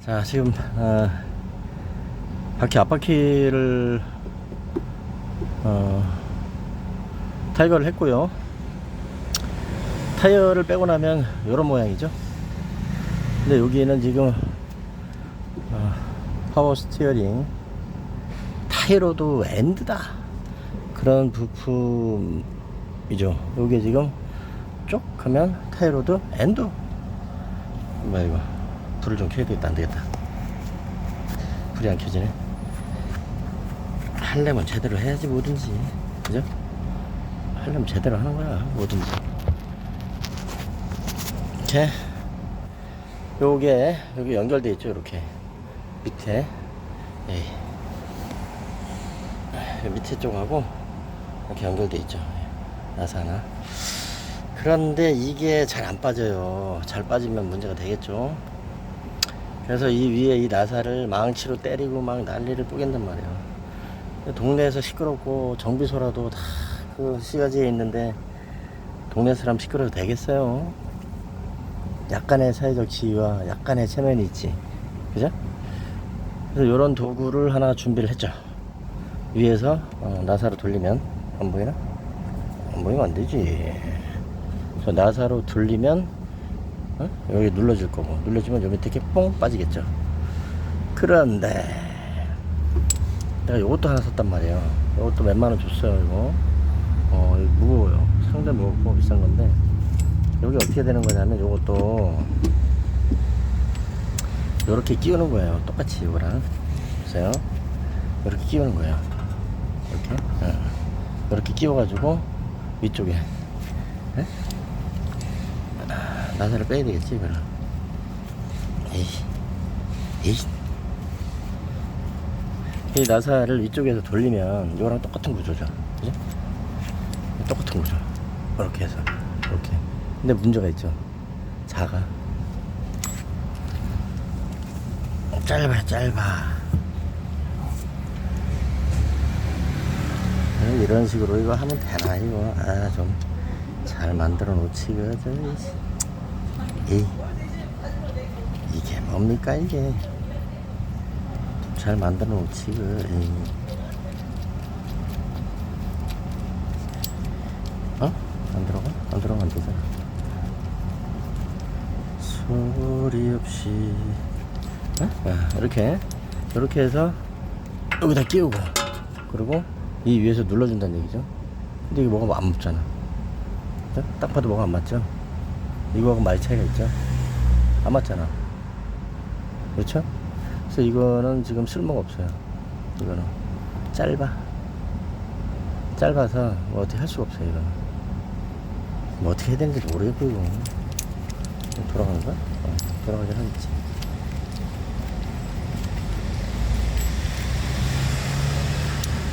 자, 지금 바퀴 앞바퀴를 탈거를 했고요. 타이어를 빼고 나면 이런 모양이죠. 근데 여기에는 지금 파워 스티어링 타이로드 엔드다 그런 부품이죠. 요게 지금 쭉 하면 타이로드 엔드. 뭐야 이거, 불을 좀 켜야 되겠다. 안 되겠다, 불이 안 켜지네. 하려면 제대로 해야지 뭐든지, 그죠? 하려면 제대로 하는 거야 뭐든지. 이렇게 요게 여기 연결돼 있죠. 이렇게 밑에 밑에 쪽하고 이렇게 연결돼 있죠. 나사 하나. 그런데 이게 잘 안 빠져요. 잘 빠지면 문제가 되겠죠. 그래서 이 위에 이 나사를 망치로 때리고 막 난리를 뿌긴단 말이에요. 동네에서 시끄럽고 정비소라도 다 그 시가지에 있는데 동네 사람 시끄러워도 되겠어요. 약간의 사회적 지위와 약간의 체면이 있지, 그죠? 그래서 요런 도구를 하나 준비를 했죠. 위에서 나사로 돌리면, 안 보이나? 안 보이면 안 되지. 그래서 나사로 돌리면 여기 눌러줄 거고, 눌러주면 요 밑에 이렇게 뽕 빠지겠죠. 그런데 내가 요것도 하나 샀단 말이에요. 요것도 몇만원 줬어요. 이거 이거 무거워요. 상당히 무겁고 비싼 건데, 여기 어떻게 되는 거냐면 요것도 요렇게 끼우는 거예요. 똑같이 이거랑. 보세요. 이렇게 끼우는 거예요. 이렇게 이렇게 끼워가지고 위쪽에 나사를 빼야 되겠지 이거는. 에이 이 나사를 위쪽에서 돌리면 이거랑 똑같은 구조죠, 그죠? 똑같은 구조. 이렇게 해서 이렇게. 근데 문제가 있죠. 작아. 짧아. 이런 식으로 이거 하면 되나 이거. 좀 잘 만들어 놓지 그저. 이게 뭡니까 이게. 잘 만들어 놓지 그. 안 들어가? 안 들어가면 안 되잖아. 소리 없이 이렇게 해서 여기다 끼우고, 그리고 이 위에서 눌러준다는 얘기죠. 근데 이거 뭐가 안 맞잖아. 딱 봐도 뭐가 안 맞죠? 이거하고 많이 차이가 있죠. 안 맞잖아, 그렇죠? 그래서 이거는 지금 쓸모가 없어요. 이거는 짧아서 뭐 어떻게 할 수가 없어요. 이거는 뭐 어떻게 해야 되는지 모르겠고. 이거 돌아가는 거야? 돌아가긴 하겠지.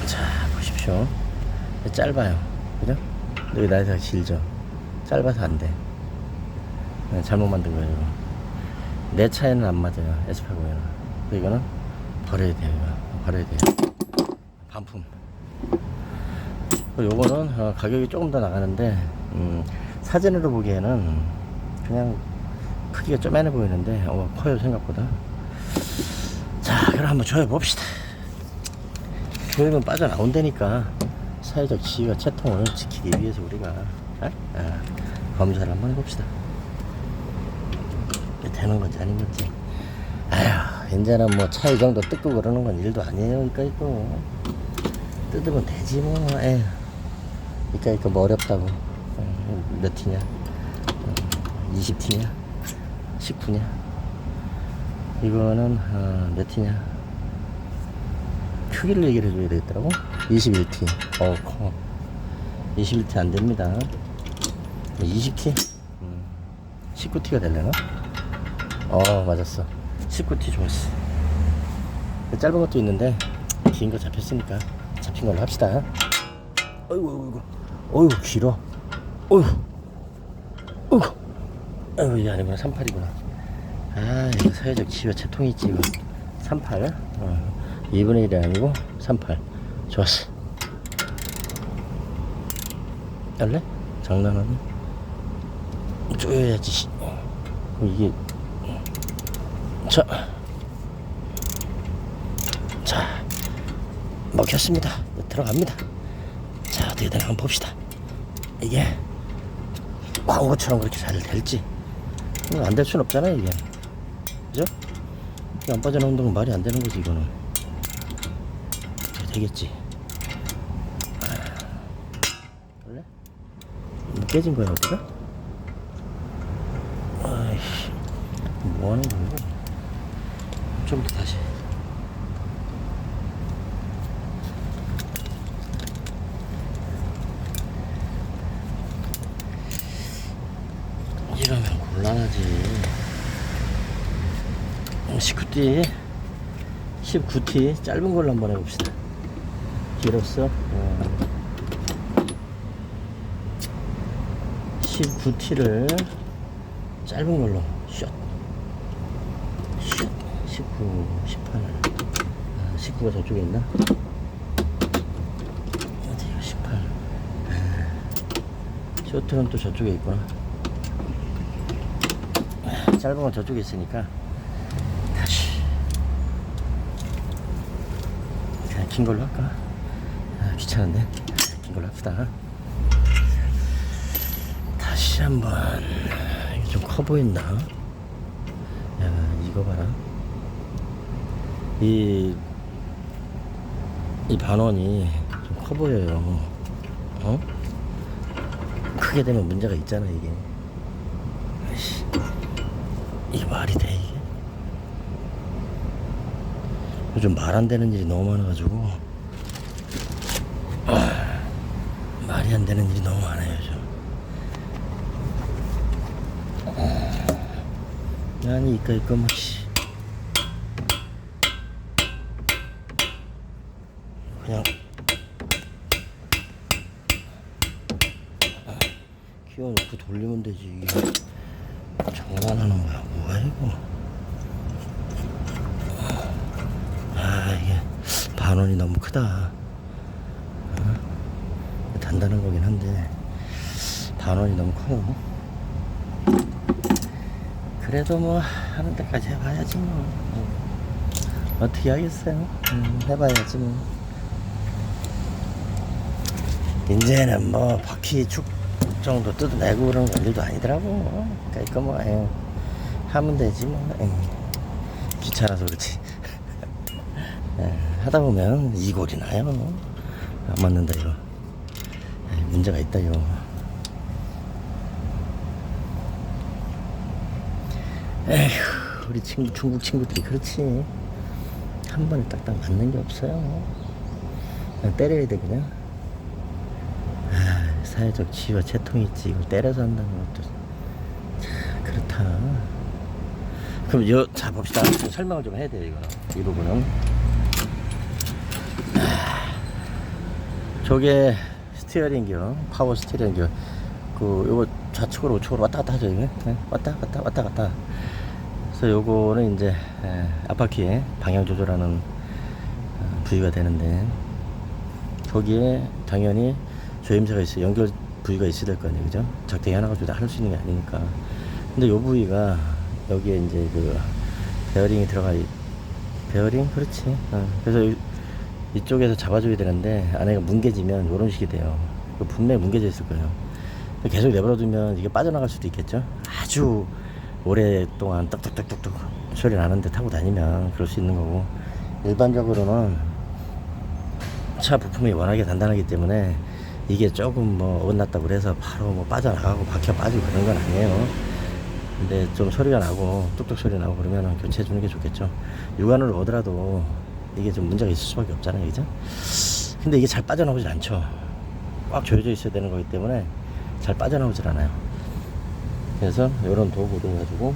자, 보십시오. 짧아요, 그죠? 여기 나이가 길죠. 짧아서 안 돼. 잘못 만든 거예요. 이거. 내 차에는 안 맞아요, S80에는. 이거는 버려야 돼요. 이거 버려야 돼요. 반품. 요거는 가격이 조금 더 나가는데, 사진으로 보기에는 그냥 크기가 쪼매네 보이는데 커요 생각보다. 자, 그럼 한번 조여봅시다. 조이면 빠져나온다니까. 사회적 지위와 채통을 지키기 위해서 우리가 검사를 한번 해봅시다. 되는 건지 아닌 건지. 이제는 뭐 차 이 정도 뜯고 그러는 건 일도 아니에요. 그러니까 이거 뜯으면 되지 뭐. 그러니까 이거 뭐 어렵다고. 몇 티냐? 20티냐? 19냐? 이거는 몇 티냐? 크기를 얘기를 해줘야 되겠더라고. 21T. 커. 21T 안 됩니다. 20T? 19T가 되려나? 맞았어. 19T 좋았어. 짧은 것도 있는데 긴 거 잡혔으니까 잡힌 걸로 합시다. 어이구 길어. 이게 아니구나. 38이구나. 이거 사회적 지위와 채통이 있지 이거. 38. 2분의 1이 아니고 38. 좋았어. 할래? 장난하네. 쪼여야지. 이게 자 자, 먹혔습니다. 들어갑니다. 자, 어떻게 되나 한번 봅시다. 이게 광고처럼 그렇게 잘 될지. 안 될 순 없잖아요, 이게. 그죠? 이게 안 빠져나온다는 건 말이 안 되는 거지, 이거는. 되겠지. 원래? 깨진 거야, 어디가? 아이씨, 뭐 하는 거야? 좀 더 다시. 이러면 곤란하지. 19T 19T 짧은 걸로 한번 해봅시다. 길었어? 19T를 짧은 걸로 슛 19, 18 19가 저쪽에 있나? 어디가 18 쇼트는 또 저쪽에 있구나. 짧은 건 저쪽에 있으니까 다시 그냥 긴 걸로 할까? 귀찮은데 긴 걸로 합시다. 다시 한번. 이게 좀 커 보인다. 야, 이거 봐라. 이 반원이 좀 커 보여요. 어? 크게 되면 문제가 있잖아, 이게. 아이씨, 이게 말이 돼, 이게? 요즘 말 안 되는 일이 너무 많아가지고 말이 안 되는 일이 너무 많아요, 요즘. 아니, 이거 뭐, 그냥 끼워놓고 돌리면 되지. 이게 장난하는 거야, 뭐야 이거. 이게 반원이 너무 크다. 단단한 거긴 한데 반원이 너무 커요. 그래도 뭐 하는 데까지 해봐야지 뭐. 어떻게 하겠어요. 해봐야지 뭐. 이제는 뭐 바퀴 축 정도 뜯어내고 그런 일도 아니더라고. 그러니까 이거 뭐 하면 되지 뭐. 귀찮아서 그렇지. 하다 보면 이골이 나요. 안 맞는다 이거. 문제가 있다 이거. 에휴, 우리 중국 친구들이 그렇지. 한 번에 딱딱 맞는 게 없어요. 그냥 때려야 돼 그냥. 사회적 지위와 채통이 있지. 이걸 때려서 한다는 것도 참 그렇다. 그럼 자 봅시다. 설명을 좀 해야 돼요 이거. 이 부분은. 저게 스티어링기요. 파워 스티어링기요. 요거 좌측으로 우측으로 왔다 갔다 하죠 이거. 왔다 갔다. 그래서 요거는 이제 앞바퀴에 방향 조절하는 부위가 되는데, 거기에 당연히 조임새가 있어요. 연결 부위가 있어야 될 거 아니에요, 그죠? 작대기 하나 가지고 다 할 수 있는 게 아니니까. 근데 요 부위가 여기에 이제 그 베어링이 베어링? 그렇지. 그래서 이쪽에서 잡아줘야 되는데 안에가 뭉개지면 이런 식이 돼요. 분명히 뭉개져 있을 거예요. 계속 내버려두면 이게 빠져나갈 수도 있겠죠. 아주 오랫동안 떡떡떡떡떡 소리 나는데 타고 다니면 그럴 수 있는 거고, 일반적으로는 차 부품이 워낙에 단단하기 때문에 이게 조금 뭐 어긋났다고 그래서 바로 뭐 빠져나가고 박혀 빠지고 그런 건 아니에요. 근데 좀 소리가 나고 뚝뚝 소리 나고 그러면 교체해 주는 게 좋겠죠. 육안으로 오더라도 이게 좀 문제가 있을 수밖에 없잖아요, 그죠? 근데 이게 잘 빠져나오질 않죠. 꽉 조여져 있어야 되는 거기 때문에 잘 빠져나오질 않아요. 그래서 이런 도구를 가지고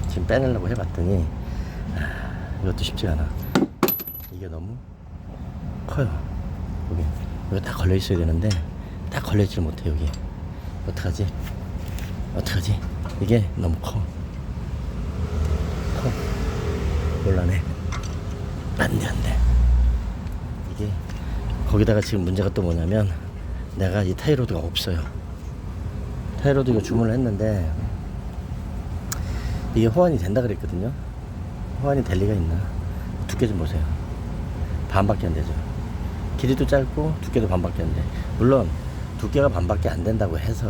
지금 빼내려고 해봤더니 이것도 쉽지가 않아. 이게 너무 커요. 여기 딱 걸려 있어야 되는데 딱 걸려 있질 못해. 여기 어떡하지? 이게 너무 커. 곤란해. 안돼. 이게 거기다가 지금 문제가 또 뭐냐면, 내가 이 타이로드가 없어요. 타이로드 이거 주문을 했는데 이게 호환이 된다 그랬거든요. 호환이 될 리가 있나? 두께 좀 보세요. 반밖에 안 되죠. 길이도 짧고 두께도 반밖에 안 돼. 물론 두께가 반밖에 안 된다고 해서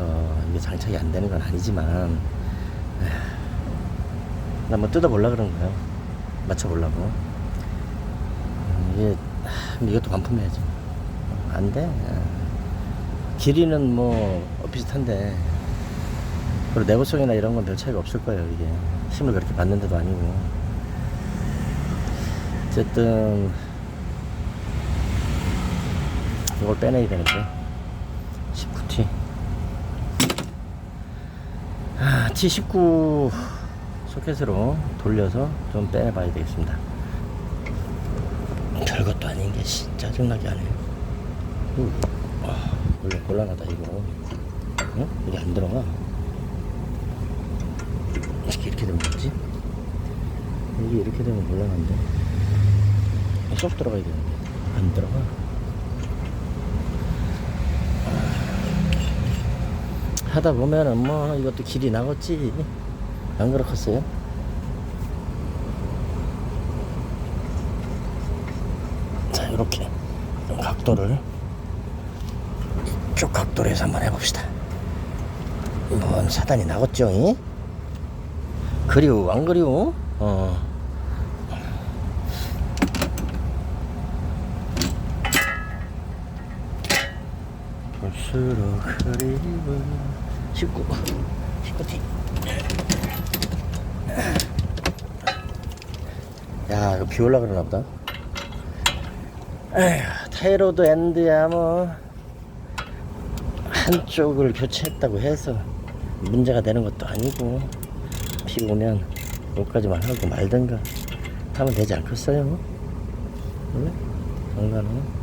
이게 장착이 안 되는 건 아니지만 나 뭐 뜯어보려고 그런 거예요. 맞춰보려고. 이게 이것도 반품해야지. 안 돼. 길이는 뭐 비슷한데 그리고 내구성이나 이런 건 별 차이가 없을 거예요. 이게 힘을 그렇게 받는데도 아니고. 어쨌든 이걸 빼내야 되는데 19T T19 소켓으로 돌려서 좀 빼내봐야 되겠습니다. 별것도 아닌 게 짜증나게 하네. 원래 곤란하다 이거. 응? 이게 안 들어가. 이렇게 되면 뭐지? 이게 이렇게 되면 곤란한데 쏙 들어가야 되는데 안 들어가. 하다 보면은 뭐 이것도 길이 나겠지. 안 그렇겠어요? 자, 이렇게 각도를 이쪽 각도로 해서 한번 해봅시다. 뭔 사단이 나겠죠? 이? 그리워 안 그리워? 볼수록 그리워. 19T. 야, 이거 비 올라 그러나 보다. 에휴, 타이로드 엔드야 뭐 한쪽을 교체했다고 해서 문제가 되는 것도 아니고, 비 오면 여기까지만 하고 말든가 하면 되지 않겠어요? 원래? 장난은?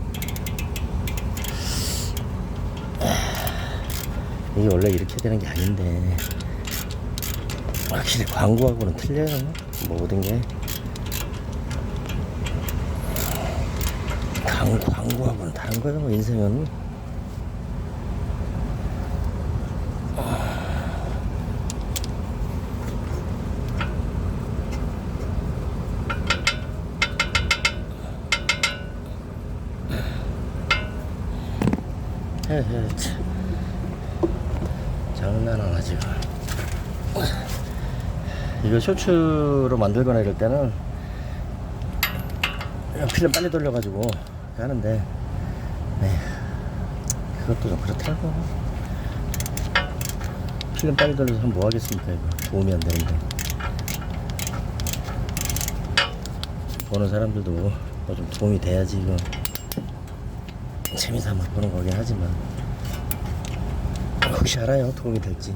이게 원래 이렇게 되는 게 아닌데 확실히 광고하고는 틀려요. 모든 게 광고하고는 다른 거예요. 인생은 장난하나 지금. 이거 쇼츠로 만들거나 이럴 때는 필름 빨리 돌려가지고 하는데 그것도 좀 그렇더라고. 필름 빨리 돌려서 하면 뭐 하겠습니까? 이거 도움이 안 되는데. 보는 사람들도 뭐 좀 도움이 돼야지. 이거 재미삼아 보는 거긴 하지만 혹시 알아요? 도움이 될지.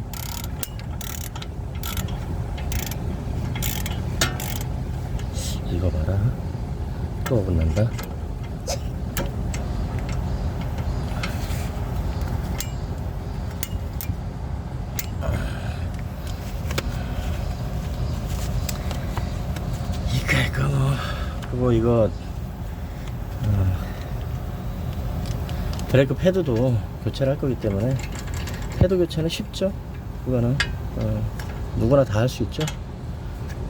이거 봐라. 또 어긋난다. 이거 그리고 이거 브레이크 패드도 교체를 할 거기 때문에 패드 교체는 쉽죠. 그거는 누구나 다 할 수 있죠.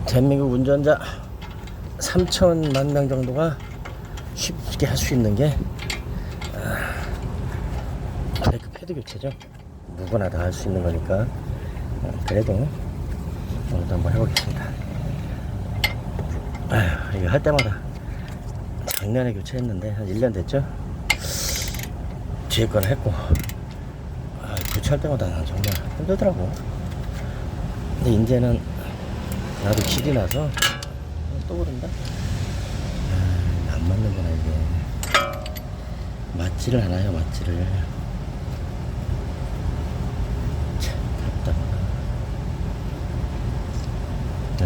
대한민국 운전자 3천만 명 정도가 쉽게 할 수 있는 게 브레이크 패드 교체죠. 누구나 다 할 수 있는 거니까. 그래도 오늘도 한번 해보겠습니다. 이거 할 때마다 작년에 교체했는데 한 1년 됐죠. 뒤에 거는 했고 교체할 때마다 정말 힘들더라고. 근데 이제는 나도 길이 나서 또 그런다. 안 맞는구나 이게. 맞지를 않아요. 맞지를. 참 답답하다.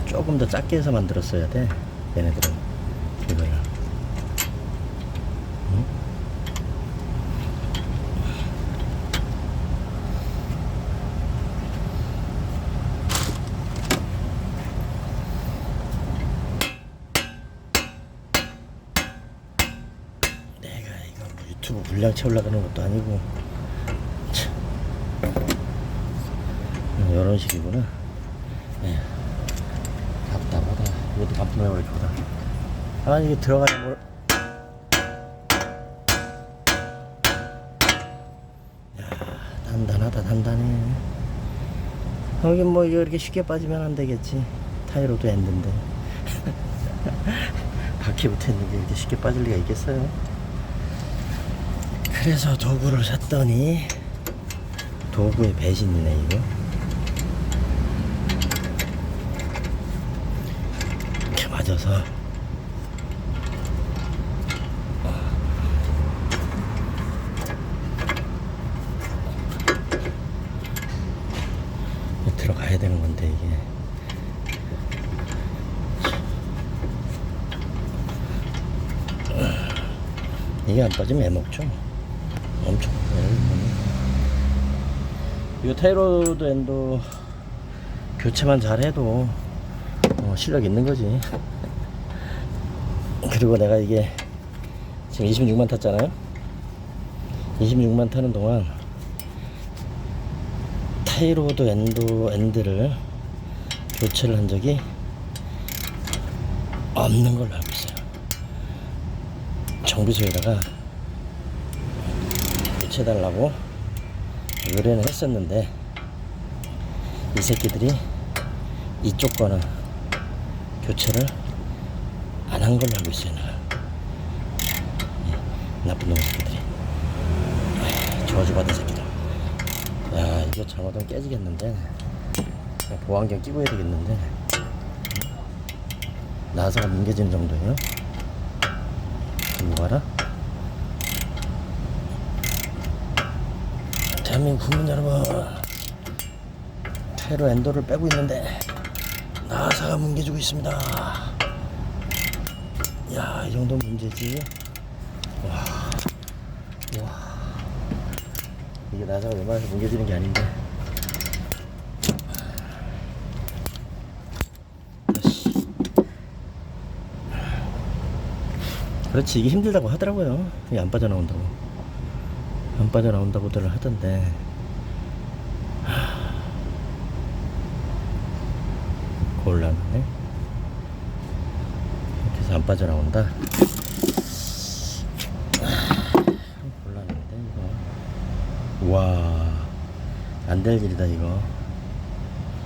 조금 더 작게 해서 만들었어야 돼 얘네들은. 이거를 유튜브 분량 채우려고 하는 것도 아니고 참. 이런 식이구나. 답답하다. 이것도 반품해버릴거다. 아니 이게 들어가야 뭘 단단하다, 단단해. 여기 뭐 이거 이렇게 쉽게 빠지면 안 되겠지. 타이로드 엔드인데. 바퀴 붙어 있는 게 이렇게 쉽게 빠질 리가 있겠어요. 그래서 도구를 샀더니 도구의 배신이네 이거. 이렇게 맞아서 들어가야 되는 건데 이게 안 빠지면 애먹죠. 엄청 이 타이로드 엔도 교체만 잘해도 실력 있는 거지. 그리고 내가 이게 지금 26만 탔잖아요. 26만 타는 동안 타이로드 엔드를 교체를 한 적이 없는 걸로 알고 있어요. 정비소에다가 교체해달라고 의뢰는 했었는데 이 새끼들이 이쪽 거는 교체를 안 한 걸로 알고 있어요. 내가. 나쁜 놈 새끼들이, 저주받은 새끼들. 야, 이거 잘못하면 깨지겠는데. 보안경 끼고 해야 되겠는데. 나사가 뭉개지는 정도예요. 뭐 알아? 대한민국 국민 여러분, 타이로 엔도를 빼고 있는데 나사가 뭉개지고 있습니다. 야, 이 정도 문제지. 와, 이게 나사가 웬만해서 뭉개지는 게 아닌데. 그렇지, 이게 힘들다고 하더라고요. 이게 안 빠져나온다고. 안 빠져나온다고들 하던데. 곤란하네. 이렇게 해서 안 빠져나온다. 곤란한데 이거. 와, 안 될 일이다 이거.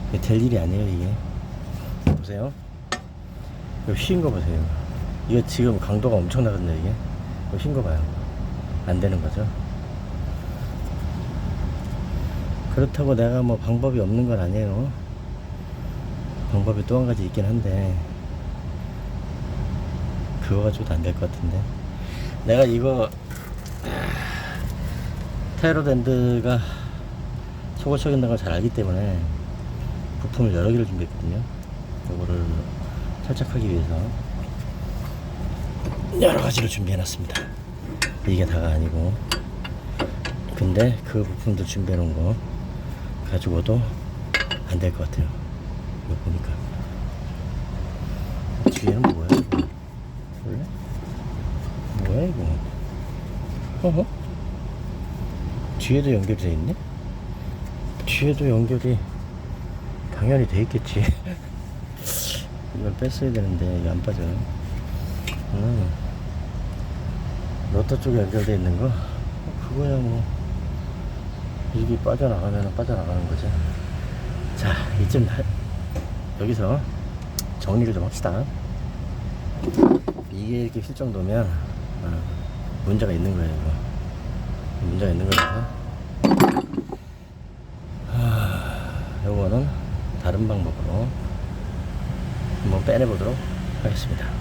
이게 될 일이 아니에요 이게. 보세요. 이거 휜 거 보세요. 이거 지금 강도가 엄청 나거든요 이게. 이거 휜 거 봐요. 안 되는 거죠. 그렇다고 내가 뭐 방법이 없는 건 아니에요. 방법이 또 한 가지 있긴 한데 그거 가지고도 안 될 것 같은데. 내가 이거 타이로드 엔드가 속을 썩인다는 걸 잘 알기 때문에 부품을 여러 개를 준비했거든요. 이거를 탈착하기 위해서 여러 가지를 준비해 놨습니다. 이게 다가 아니고. 근데 그 부품들 준비해 놓은 거 가지고도 안 될 것 같아요. 이거 보니까 뒤에는 뭐야 이거? 원래? 뭐야 이거? 어허? 뒤에도 연결이 돼 있네? 뒤에도 연결이 당연히 돼 있겠지. 이걸 뺐어야 되는데 이게 안 빠져. 로터 쪽에 연결돼 있는 거 그거야 뭐. 이게 빠져나가면 빠져나가는 거지. 자, 이쯤 여기서 정리를 좀 합시다. 이게 이렇게 휠 정도면 문제가 있는 거예요 이거. 문제가 있는 거라서 요거는 다른 방법으로 한번 빼내보도록 하겠습니다.